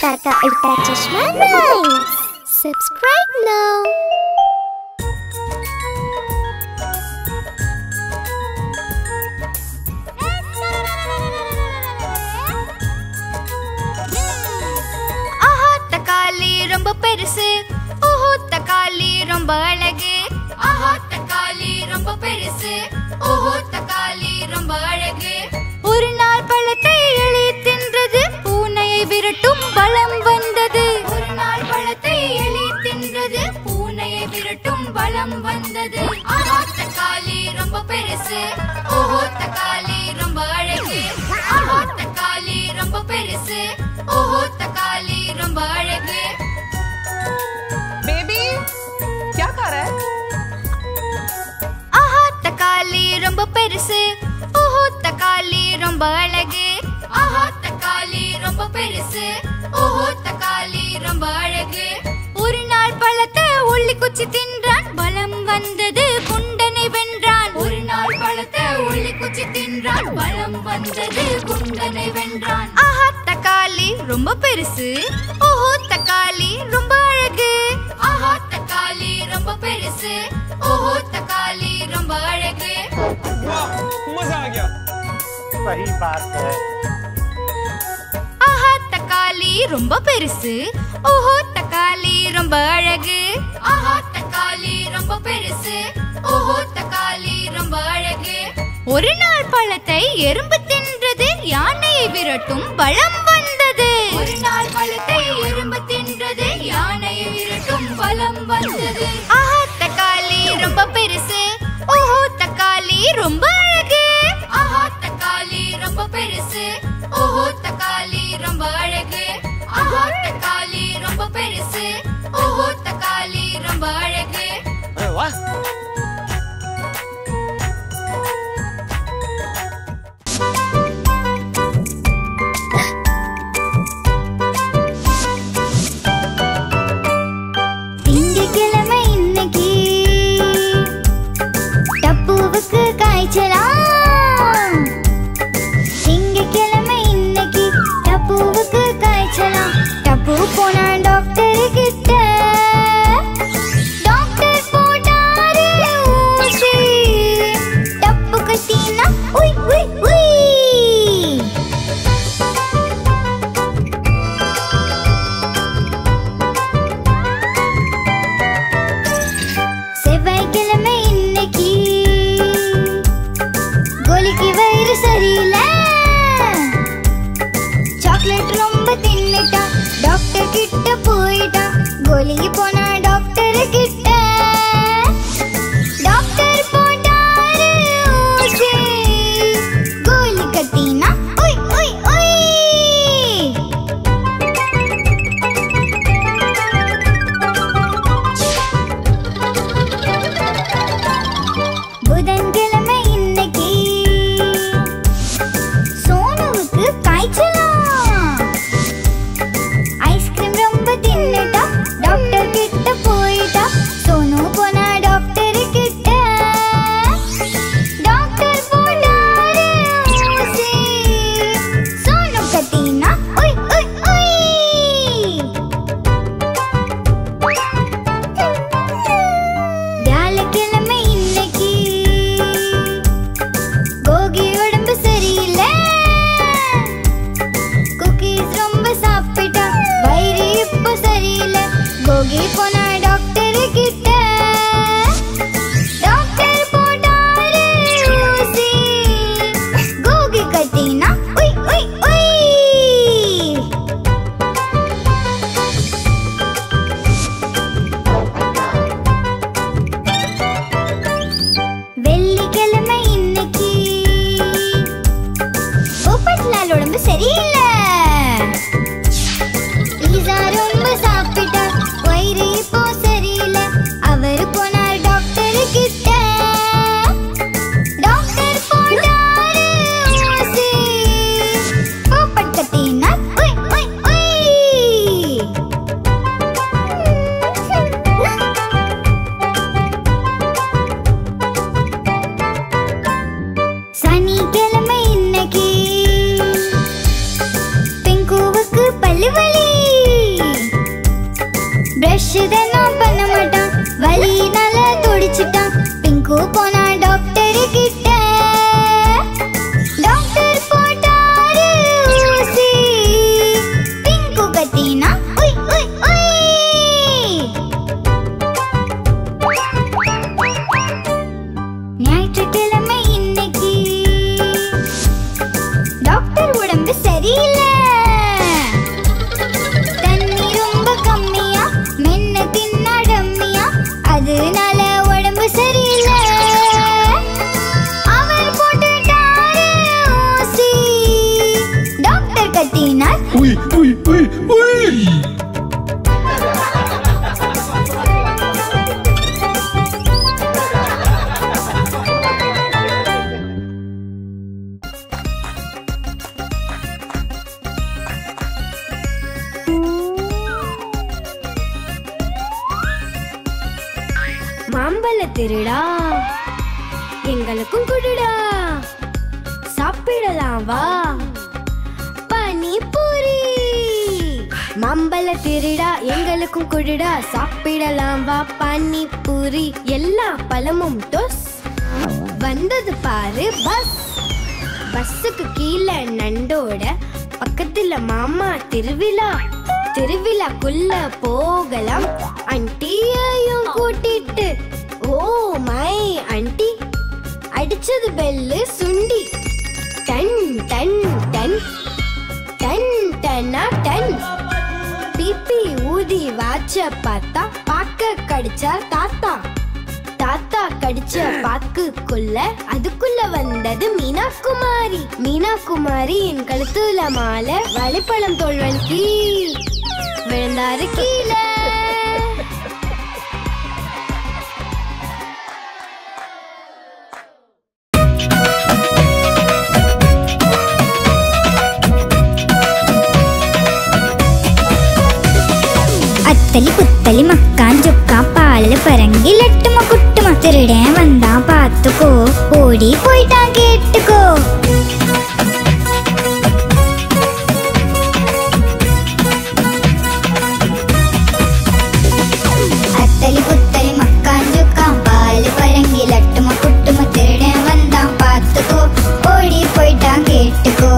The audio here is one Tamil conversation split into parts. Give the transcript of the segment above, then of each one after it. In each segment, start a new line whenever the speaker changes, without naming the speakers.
Tata Ulta Chashma Rhymes. Subscribe now.
தக்காளி ரொம்ப பெருசு, ஓஹோ தக்காளி ரொம்ப அழகு. ஆஹா தக்காளி ரொம்ப பெருசு, ஓஹோ தக்காளி ரொம்ப அழகு. ஒரு நாள் பழத்தை எலி தின்றது, பூனையை விரட்டும் பலம் வந்தது. ஒரு நாள் பழத்தை எலி தின்றது, பூனையை விரட்டும் பலம் வந்தது. ஆஹா தக்காளி ரொம்ப பெருசு, ஓஹோ தக்காளி ரொம்ப அழகு. ஆஹா தக்காளி ரொம்ப பெருசு, ஓஹோ தக்காளி ரொம்ப அழகு.
बेबी क्या खा रहा है?
ஆஹா தக்காளி ரொம்ப பெருசு, ஓஹோ தக்காளி ரொம்ப அழகு. ஆஹா தக்காளி ரொம்ப பெருசு, ஓஹோ தக்காளி ரொம்ப அழகு. ஒரு நாள் பழத்தை உள்ளி குச்சி தின்றான், பலம் வந்தது, குண்டனை வென்றான். ஒரு நாள் பழத்தை உள்ளி குச்சி தின்றான், பலம் வந்தது, குண்டனை வென்றான். ஆஹா தக்காளி ரொம்ப பெருசு, ஓஹோ தக்காளி ரொம்ப அழகு. ஆஹா தக்காளி ரொம்ப பெருசு, ஓஹோ தக்காளி ரொம்ப அழகு.
मजा आ गया।
सही बात है।
ஆஹா தக்காளி ரொம்ப பெருசு, ஓஹோ தக்காளி ரொம்ப அழகு. ஆஹா தக்காளி ரொம்ப பெருசு, ஓஹோ தக்காளி ரொம்ப அழகு. ஒரு நாள் பழத்தை எறும்பு தின்றது, யானையை விரட்டும் பலம் வந்தது. ஒரு நாள் பழத்தை எறும்பு தின்றது, யானையை விரட்டும் பலம் வந்தது. ஆஹா தக்காளி ரொம்ப பெருசு, ஓஹோ தக்காளி ரொம்ப அழகு. ஆஹா தக்காளி ரொம்ப பெருசு, ஓஹோ தக்காளி ரொம்ப அழகு. ஆஹா தக்காளி ரொம்ப பெருசு, ஓஹோ தக்காளி ரொம்ப அழகு.
अरे वाह।
திங்கட்கிழமை இன்னைக்கு டப்புவுக்கு காய்ச்சலாம். திங்கட்கிழமை இன்னைக்கு டப்புவுக்கு காய்ச்சலாம். டப்பு போனா டாக்டர் கிட்ட, டாக்டர் போட்டாரு ஊசி. டப்பு கத்தினா உய் உய் உய். செவ்வாய்க்கிழமை இன்னைக்கு கோலிக்கு வயிறு சரியில்லை. சாக்லேட் ரொம்ப தின்னுட்டா, டாக்டர் கிட்ட போயிட்டா. கோலிக்கு போனா டாக்டர் கிட்ட, டாக்டர் போட்டாரு ஊசி. கோலி கத்தினா உய் உய் உய். புதன்கிழமை இன்னைக்கு சோனுவுக்கு காய்ச்சலாம். ஐஸ்கிரீம் ரொம்ப தின்னுட்டா, டாக்டர் கிட்ட மாம்பழ திருடா எங்களுக்கும் குடுடா சாப்பிடலாம் வா பானிபூரி. மாம்பழ திருடா எங்களுக்கும் குடுடா சாப்பிடலாம் வா பானிபூரி. எல்லா பழமும் டோஸ் வந்தது பாரு பஸ். பஸ்ஸுக்கு கீழே நண்டோட பக்கத்துல மாமா திருவிழா. திருவிழாக்குள்ள போகலாம் ஆண்டியையும் கூட்டிட்டு. ஓ மை ஆண்டி அடிச்சது பெல்லு சுண்டி. டன் டன் டன் டன் டன்னா டன். பிபி ஊதி வாச்ச பார்த்தா பாக்க கடிச்சா தாத்தா. தாத்தா கடிச்ச பாக்குக்குள்ள அதுக்குள்ள வந்தது மீனா குமாரி. மீனா குமாரி என் கழுத்துல மாலை வழிப்பழம் தோல்வன் கீ விழுந்தாரு கீழே.
அத்தலி புத்தலி மக்கான் ஜொக்கான் பாலு பரங்கி லட்டுமா குட்டுமா. திருடன் வந்தான் பார்த்துக்கோ ஓடி போயிட்டான் கேட்டுக்கோ. அத்தலி புத்தலி மக்கான் ஜொக்கான் பாலு பரங்கி லட்டுமா குட்டுமா. திருடன் வந்தான் பார்த்துக்கோ ஓடி போயிட்டான் கேட்டுக்கோ.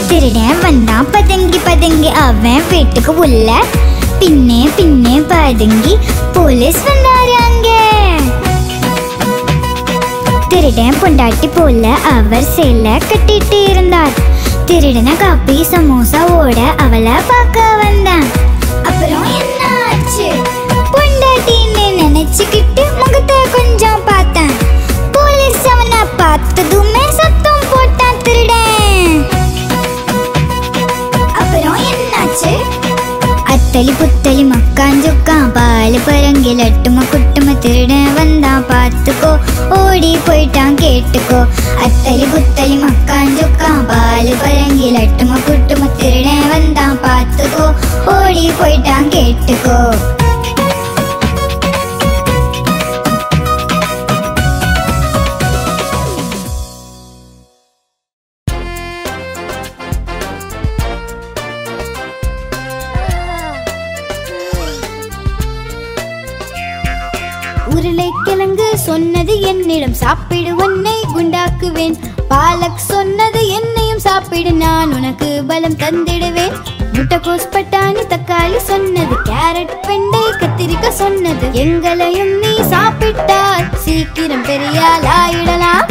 திருடன் வந்தான் பதுங்கி பதுங்கி அவன் வீட்டுக்கு உள்ள. பின்னே பின்னே பதுங்கி போலீஸ் வந்தாரு அங்க. திருடன் பொண்டாட்டி போல அவர் சேலை கட்டிட்டு இருந்தார். திருடனை காப்பி சமோசாவோட அவளை பார்க்க வந்தான். அப்புறம் என்ன ஆச்சு பொண்டாட்டின்னு நினைச்சுக்கிட்டு முகத்தை கொஞ்சம் பார்த்தேன். போலீஸ் அவனை பார்த்ததுமே சத்தம் போட்டான் திருடன். அத்தலி புத்தலி மக்கான் ஜொக்கான் பாலு பரங்கி லட்டுமா குட்டுமா. திருடன் வந்தான் பார்த்துக்கோ ஓடி போயிட்டான் கேட்டுக்கோ. அத்தலி புத்தலி மக்கான் ஜொக்கான் பாலு பரங்கி லட்டுமா குட்டுமா. திருடன் வந்தான் பார்த்துக்கோ ஓடி போயிட்டான் கேட்டுக்கோ.
உருளைக்கிழங்கு சொன்னது என்னிடம் சாப்பிடு உன்னை குண்டாக்குவேன். பாலக் சொன்னது என்னையும் சாப்பிடு நான் உனக்கு பலம் தந்திடுவேன். முட்டைக்கோஸ் பட்டாணி தக்காளி சொன்னது கேரட் வெண்டை கத்திரிக்காய் சொன்னது எங்களையும் நீ சாப்பிட்டால் சீக்கிரம் பெரியாள் ஆயிடலாம்.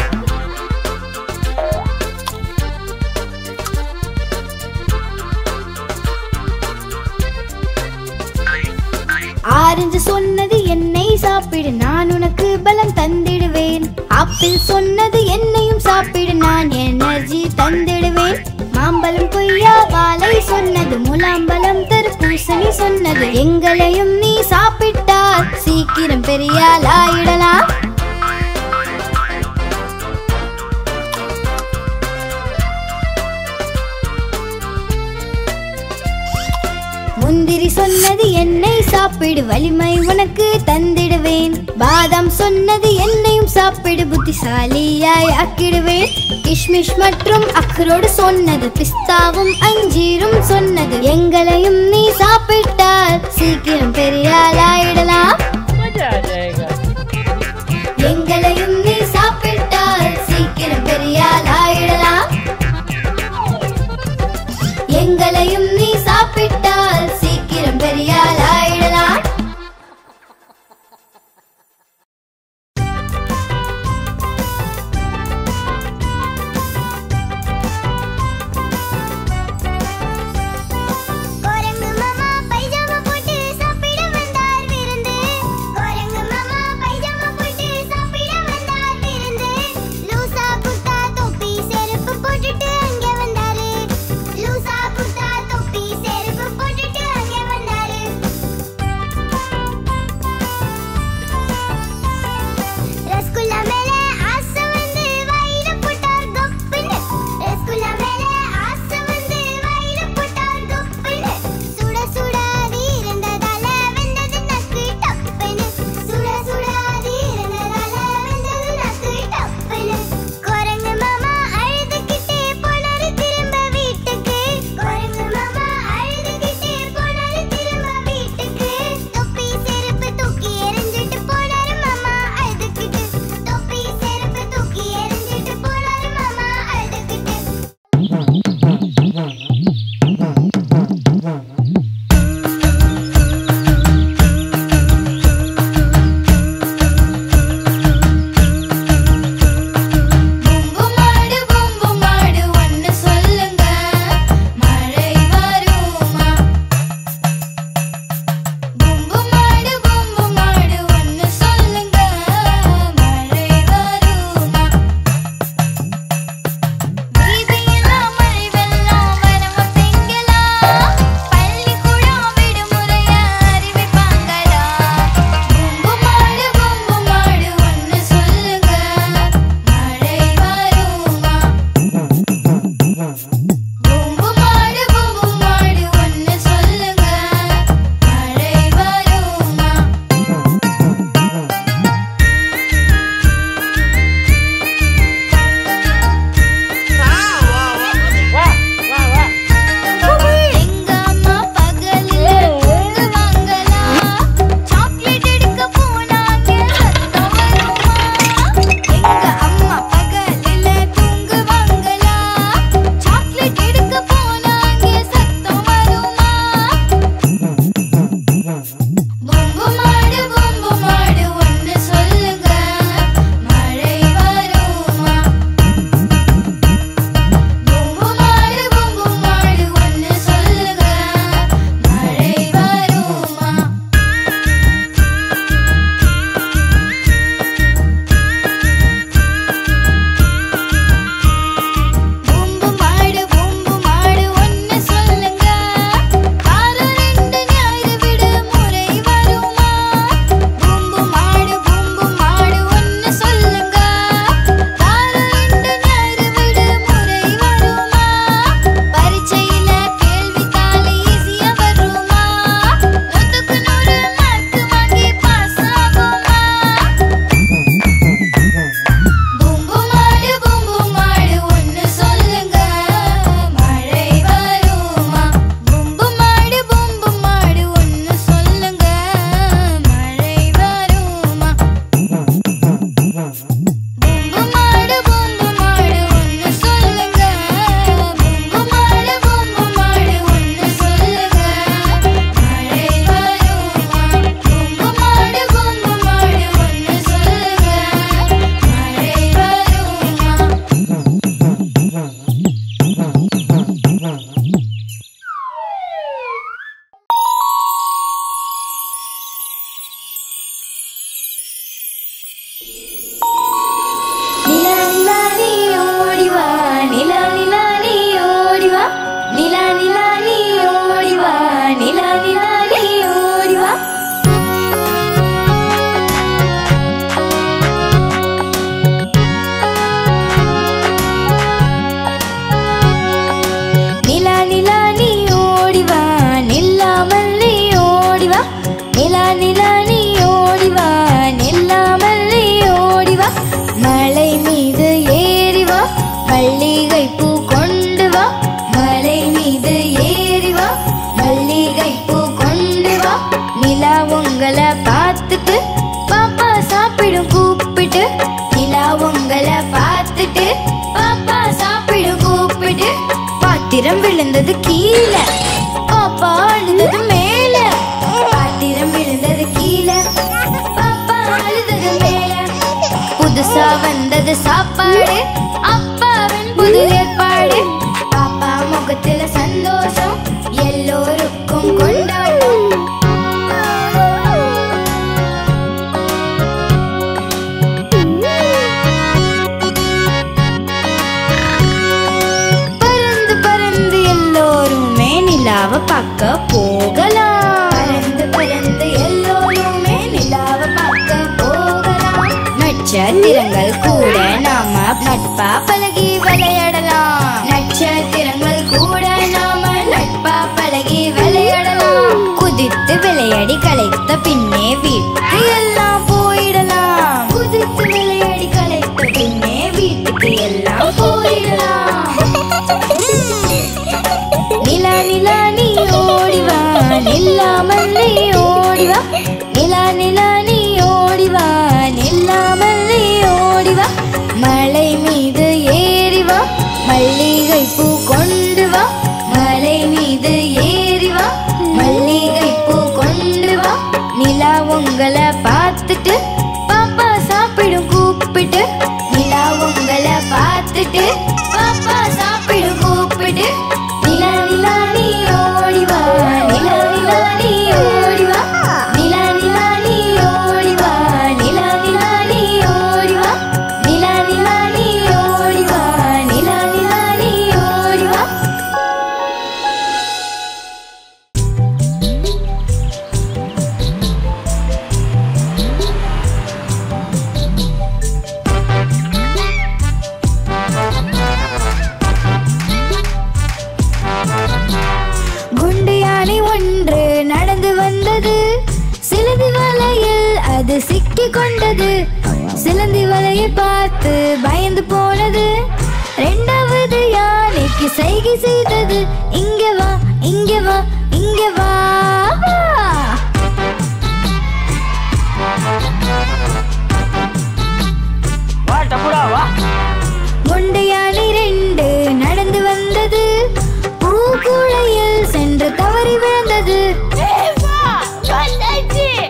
ஆரஞ்சு சொன்னது என்னை சாப்பிடு நான் உனக்கு பலம் தந்திடுவேன். ஆப்பிள் சொன்னது என்னையும் சாப்பிடு நான் எனர்ஜி தந்திடுவேன். மாம்பழம் கொய்யா வாழை சொன்னது முலாம்பழம் தர்பூசணி சொன்னது எங்களையும் நீ சாப்பிட்டால் சீக்கிரம் பெரியாள் ஆயிடலாம். முந்திரி சொன்னது என்னை சாப்பிடு வலிமை உனக்கு தந்திடுவேன். பாதாம் சொன்னது என்னையும் சாப்பிடு புத்திசாலியாய் ஆக்கிடுவேன். கிஷ்மிஷ் மற்றும் அக்ரோடு சொன்னது பிஸ்தாவும் அஞ்சீரும் சொன்னது எங்களையும் நீ சாப்பிட்டால் சீக்கிரம் பெரியாள் ஆயிடலாம். எங்களையும் நீ சாப்பிட்டால் சீக்கிரம் பெரியாள் ஆயிடலாம். எங்களையும் நீ சாப்பிட்டால் சீக்கிரம் பெரியாள் ஆயிடலாம்.
குரங்கு மாமா பைஜாமா போட்டு சாப்பிட வந்தார் விருந்து.
உங்களை பார்த்துட்டு பாப்பா சாப்பிடும் கூப்பிட்டு நிலா உங்களை பார்த்துட்டு பாப்பா சாப்பிடும் கூப்பிட்டு பாத்திரம் விழுந்தது கீழே பாப்பா அழுதது மேல பாத்திரம் விழுந்தது கீழே பாப்பா அழுதது மேல புதுசா வந்தது சாப்பாடு அப்பாவின் புது ஏற்பாடு பாப்பா முகத்துல சந்தோஷம் எல்லோருக்கும் கொண்டாட்டம் பறந்து பறந்து எல்லோருமே நிலாவை பார்க்க போகலாம் பறந்து பறந்து எல்லோருமே நிலாவை பார்க்க போகலாம் நட்சத்திரங்கள் கூட நாம நட்பா பழகி விளையாடலாம் நட்சத்திரங்கள் கூட நாம நட்பா பழகி விளையாடலாம் குதித்து விளையாடி களைத்த பின்னே வீட்டுக்கு எல்லாம் போயிடலாம் குதித்து விளையாடி களைத்த பின்னே வீட்டுக்கு எல்லாம் போயிடலாம் நிலா நிலா நீ ஓடிவா நில்லாமல் நீ ஓடிவா நிலா நிலா நீ ஓடிவா நில்லாமல் நீ ஓடிவா மலை மீது ஏறிவா மல்லிகை பூ கொண்டு வா மலை மீது ஏறிவா மல்லிகை பூ கொண்டு வா நிலா உங்களை பார்த்துட்டு பாப்பா சாப்பிடும் கூப்பிட்டு நிலா உங்களை பார்த்துட்டு பாப்பா சாப்பிடும் கூப்பிட்டு நிலா நிலா நீ ஓடிவா நிலா நிலா நீ ஓடிவா நிலா நிலா நீ ஓடிவா நிலா நிலா நீ ஓடிவா நிலா நிலா நீ ஓடிவா நிலா நிலா நீ ஓடிவா குண்டு யானை ஒன்று நடந்து வந்தது சிலந்தி வலையில் அது சிக்கி கொண்டது சிலந்தி வலையை பார்த்து பயந்து போனது இரண்டாவது யானைக்கு சைகை செய்தது இங்க வா இங்க வா இங்க வா வா.
வா டபுடா வா.
குண்டு யானை ரெண்டு நடந்து வந்தது பூக்குழையில் சென்று தவறி விழுந்தது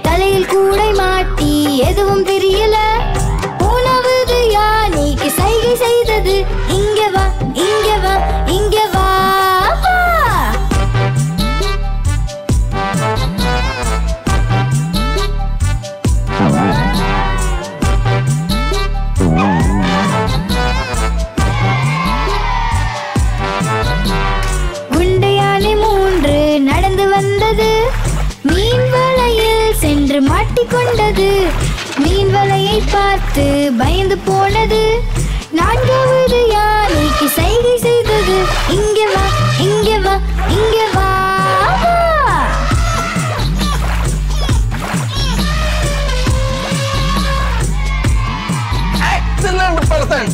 தலையில் கூடை மாட்டி எதுவும் தெரியல மூணாவது யானைக்கு சைகை செய்தது இங்க வா இங்க வா இங்க வா வா. குண்டு யானை மூன்று நடந்து வந்தது மீன் வலையில் சென்று மாட்டிக்கொண்டது மீன் வலையை பார்த்து பயந்து போனது நான்காவது யானைக்கு சைகை செய்தது இங்க வா இங்க வா இங்க வா வா.
Excellent person.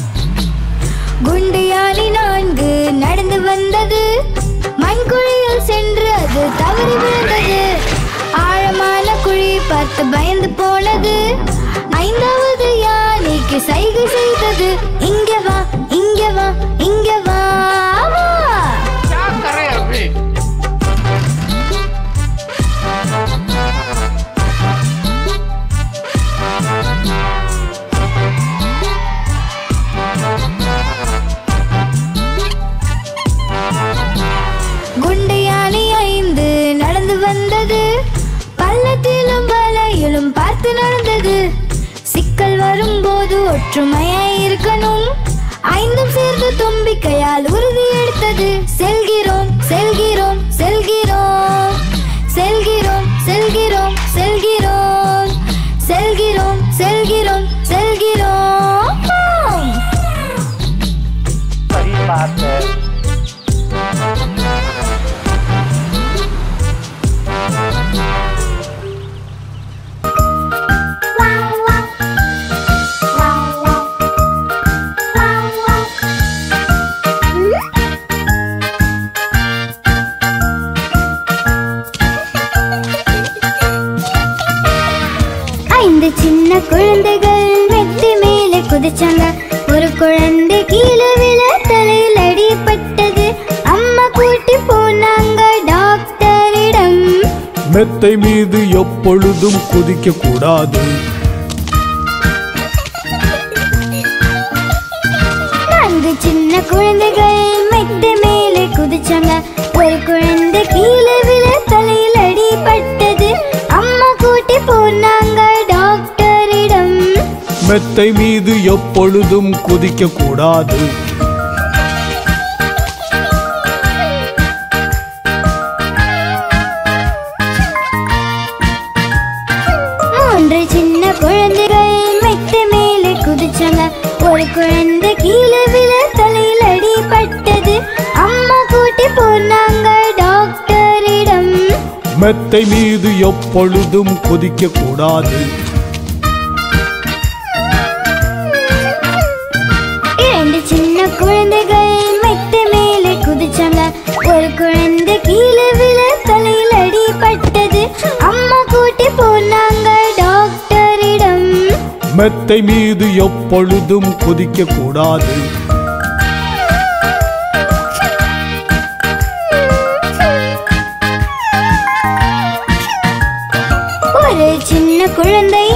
குண்டு யானை நான்கு நடந்து வந்தது மண்குழியில் சென்று அது தவறி விழுந்தது ஆழமான குழி பார்த்து பயந்து போனது ஐந்தாவது யானைக்கு சைகை செய்தது இங்க வா இங்க வா இங்க வா வா.
क्या कर रहे हैं अभी?
குண்டு யானை ஐந்து நடந்து வந்தது பள்ளத்திலும் வலையிலும் பார்த்து நடந்தது சிக்கல் வரும்போது ஒற்றுமையாய் இருக்கணும் ஐந்தும் சேர்ந்து தும்பிக்கையால் உறுதி எடுத்தது செல்கிறோம் செல்கிறோம் செல்கிறோம் செல்கிறோம் செல்கிறோம் செல்கிறோம் செல்கிறோம் செல்கிறோம் செல்கிறோம்.
सही बात है.
ரெண்டு சின்ன குழந்தைகள் மெத்தை மேலே குதிச்சாங்க. ஒரு குழந்தை கீழே விழ தலையில் அடிபட்டது. அம்மா கூட்டி போனாங்க டாக்டரிடம்.
மெத்தை மீது எப்பொழுதும் குதிக்க கூடாது.
நான்கு சின்ன குழந்தைகள் மெத்தை மேலே குதிச்சாங்க. ஒரு குழந்தை கீழே விழ தலையில் அடிபட்டது. அம்மா கூட்டி போனாங்க டாக்டரிடம்.
மெத்தை மீது எப்பொழுதும் குதிக்க கூடாது.
மூன்று சின்ன குழந்தைகள் மெத்தை மேலே குதிச்சாங்க. ஒரு குழந்தை கீழே விழ தலையில் அடிபட்டது. அம்மா கூட்டி போனாங்க டாக்டரிடம்.
மெத்தை மீது எப்பொழுதும் குதிக்க கூடாது.
இரண்டு சின்ன குழந்தைகள் மெத்தை மேலே குதிச்சாங்க. ஒரு குழந்தை கீழே விழ தலையில் அடிபட்டது. அம்மா கூட்டி போனாங்க டாக்டரிடம்.
மெத்தை மீது எப்பொழுதும் குதிக்க கூடாது.
ஒரு சின்ன குழந்தை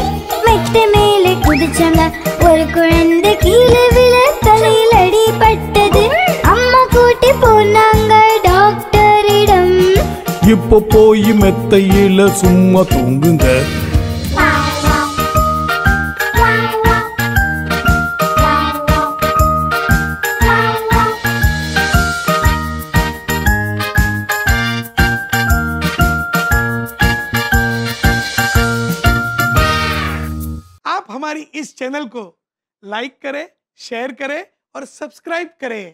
மெத்தை மேலே குதிச்சாங்க. ஒரு குழந்தை கீழே விழ தலையில் அடிபட்டது. அம்மா கூட்டி போனாங்க டாக்டரிடம்.
இப்போ போய் மெத்தையில சும்மா தூங்குங்க.
आप हमारी इस चैनल को लाइक करें, शेयर करें और सब्सक्राइब करें।